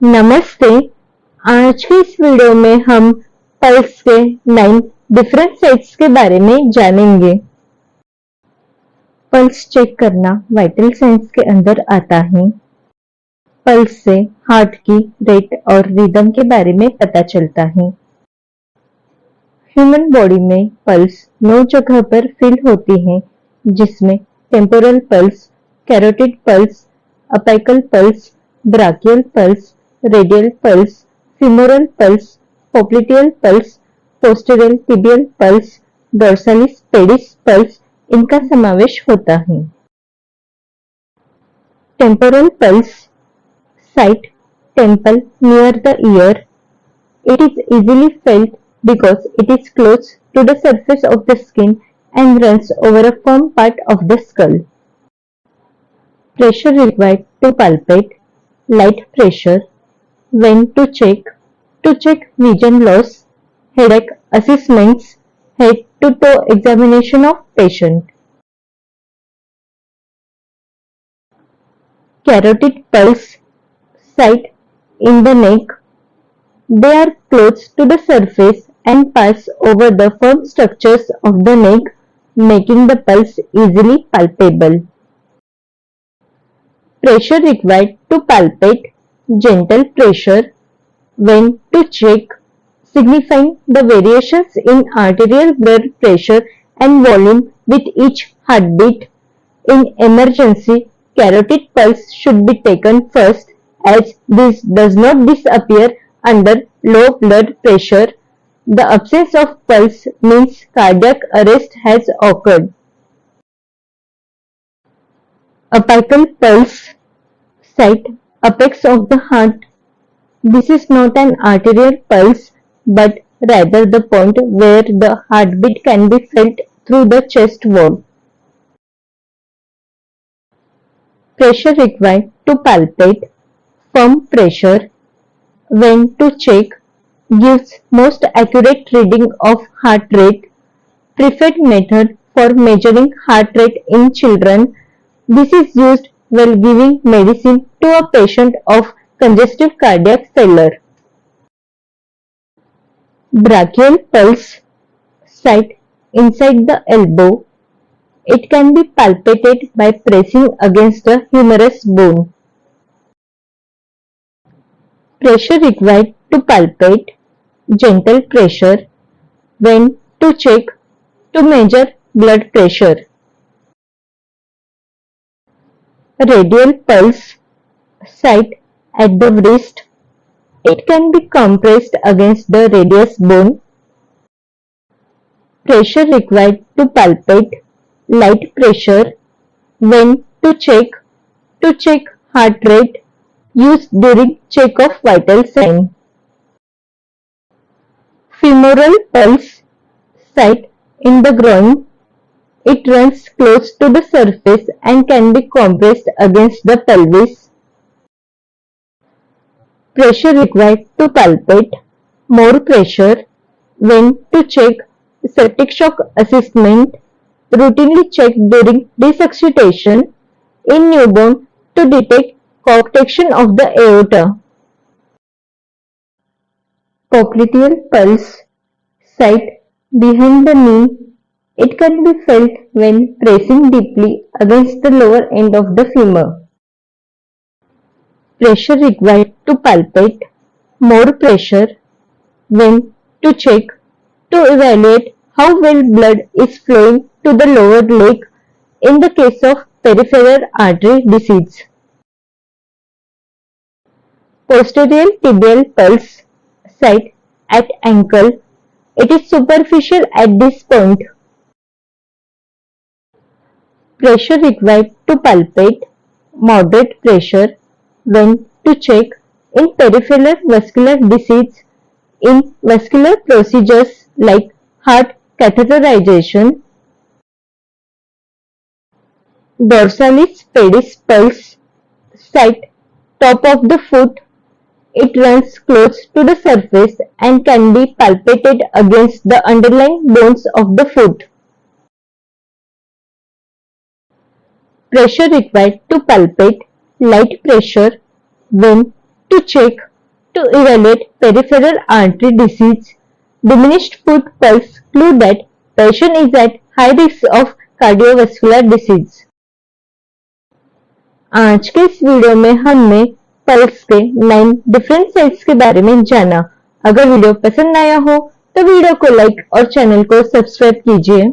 नमस्ते। आज की इस वीडियो में हम पल्स के 9 डिफरेंट सेट्स के बारे में जानेंगे। पल्स चेक करना वाइटल साइंस के अंदर आता है। पल्स से हार्ट की रेट और रिदम के बारे में पता चलता है। ह्यूमन बॉडी में पल्स 9 जगह पर फील होती है, जिसमें temporal pulse, carotid pulse, apical pulse, brachial pulse, radial pulse, femoral pulse, popliteal pulse, posterior tibial pulse, dorsalis pedis pulse इनका समावेश होता है। Temporal pulse site temple near the ear. It is easily felt because it is close to the surface of the skin and runs over a firm part of the skull. Pressure required to palpate, light pressure, when to check vision loss, headache assessments, head to toe examination of patient. Carotid pulse site in the neck. They are close to the surface and pass over the firm structures of the neck, making the pulse easily palpable. Pressure required to palpate, gentle pressure, when to check, signifying the variations in arterial blood pressure and volume with each heartbeat. In emergency, carotid pulse should be taken first, as this does not disappear under low blood pressure. The absence of pulse means cardiac arrest has occurred. Apical pulse site apex of the heart. This is not an arterial pulse, but rather the point where the heartbeat can be felt through the chest wall. Pressure required to palpate, firm pressure, when to check, gives most accurate reading of heart rate. Preferred method for measuring heart rate in children. This is used while giving medicine to a patient of congestive cardiac failure. Brachial pulse site inside the elbow. It can be palpated by pressing against the humerus bone. Pressure required to palpate, gentle pressure, when to check, to measure blood pressure. Radial pulse site at the wrist. It can be compressed against the radius bone. Pressure required to palpate, light pressure, when to check heart rate, used during check of vital sign. Femoral pulse site in the groin. It runs close to the surface and can be compressed against the pelvis. Pressure required to palpate, more pressure, when to check, septic shock assessment, routinely checked during resuscitation in newborn to detect coarctation of the aorta. Popliteal pulse site behind the knee. It can be felt when pressing deeply against the lower end of the femur. Pressure required to palpate, more pressure, when to check, to evaluate how well blood is flowing to the lower leg in the case of peripheral artery disease. Posterior tibial pulse site at ankle. It is superficial at this point. Pressure required to palpate, moderate pressure, when to check, in peripheral vascular disease, in vascular procedures like heart catheterization. Dorsalis pedis pulse site top of the foot. It runs close to the surface and can be palpated against the underlying bones of the foot. Pressure required to palpate, light pressure, when to check, To evaluate peripheral artery disease, diminished foot pulse clue that patient is at high risk of cardiovascular disease। आज के इस video में हमने pulse के 9 different cells के बारे में जाना। अगर वीडियो पसंद आया हो तो वीडियो को लाइक और चैनल को सब्सक्राइब कीजिए।